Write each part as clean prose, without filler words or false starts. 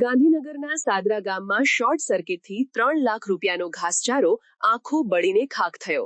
ગાંધીનગરના સાદરા ગામમાં શોર્ટ સર્કિટથી 3 લાખ રૂપિયાનો ઘાસચારો આંખો બળીને ખાખ થયો।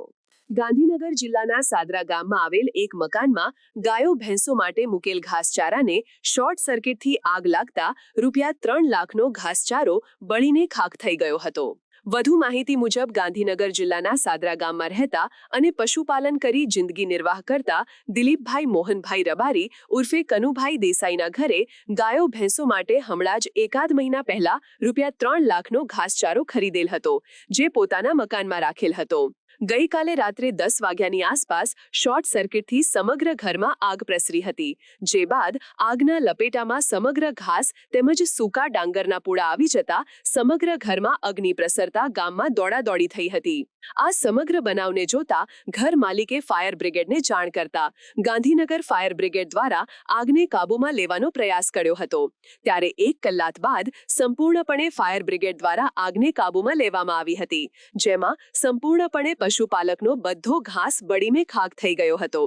ગાંધીનગર જિલ્લાના સાદરા ગામમાં આવેલ એક મકાનમાં ગાયો ભેંસો માટે મૂકેલ ઘાસચારાને શોર્ટ સર્કિટથી આગ લાગતા ₹3 લાખનો ઘાસચારો બળીને ખાખ થઈ ગયો હતો। વધુ માહિતી મુજબ ગાંધીનગર જિલ્લાના સાદરા ગામમાં રહેતા અને પશુપાલન કરી જિંદગી નિર્વાહ કરતા દિલીપભાઈ મોહનભાઈ રબારી ઉર્ફે કનુભાઈ દેસાઈના ઘરે ગાયો ભેંસો માટે હમણાં જ એકાદ મહિના પહેલા ₹3 લાખનો ઘાસચારો ખરીદેલ હતો, જે પોતાના મકાનમાં રાખેલ હતો। ગઈકાલે રાત્રે 10 વાગ્યાની આસપાસ શોર્ટ સર્કિટથી સમગ્ર ઘરમાં આગ પ્રસરી હતી, જે બાદ આગના લપેટામાં સમગ્ર ઘાસ તેમજ સૂકા ડાંગરના પૂળા આવી જતા સમગ્ર ઘરમાં અગ્નિ પ્રસરતા ગામમાં દોડાદોડી થઈ હતી। આ સમગ્ર બનાવને જોતા ઘર માલિકે ફાયર બ્રિગેડને જાણ કરતા ગાંધીનગર ફાયર બ્રિગેડ દ્વારા આગને કાબૂમાં લેવાનો પ્રયાસ કર્યો હતો, ત્યારે 1 કલાક બાદ સંપૂર્ણપણે ફાયર બ્રિગેડ દ્વારા આગને કાબૂમાં લેવામાં આવી હતી, જેમાં સંપૂર્ણપણે પશુપાલકનો બધો ઘાસ બળીને ખાખ થઈ ગયો હતો,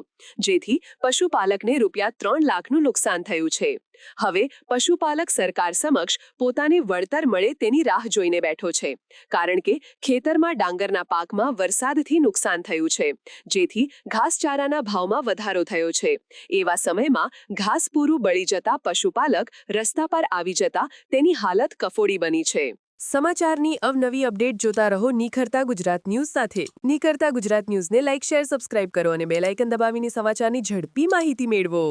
જેથી પશુપાલકને ₹3 લાખનું નુકસાન થયું છે। હવે પશુપાલક સરકાર સમક્ષ પોતાને વળતર મળે તેની રાહ જોઈને બેઠો છે, કારણ કે ખેતરમાં ડાંગરના પાકમાં વરસાદથી નુકસાન થયું છે, જેથી ઘાસચારાના ભાવમાં વધારો થયો છે। એવા સમયમાં ઘાસ પૂરું બળી જતા પશુપાલક રસ્તા પર આવી જતા તેની હાલત કફોડી બની છે। સમાચારની અવનવી અપડેટ જોતા રહો નિખરતા ગુજરાત ન્યૂઝ સાથે। નિખરતા ગુજરાત ન્યૂઝને લાઇક, શેર, સબસ્ક્રાઇબ કરો અને બેલ આઇકન દબાવીને સમાચારની ઝડપી માહિતી મેળવો।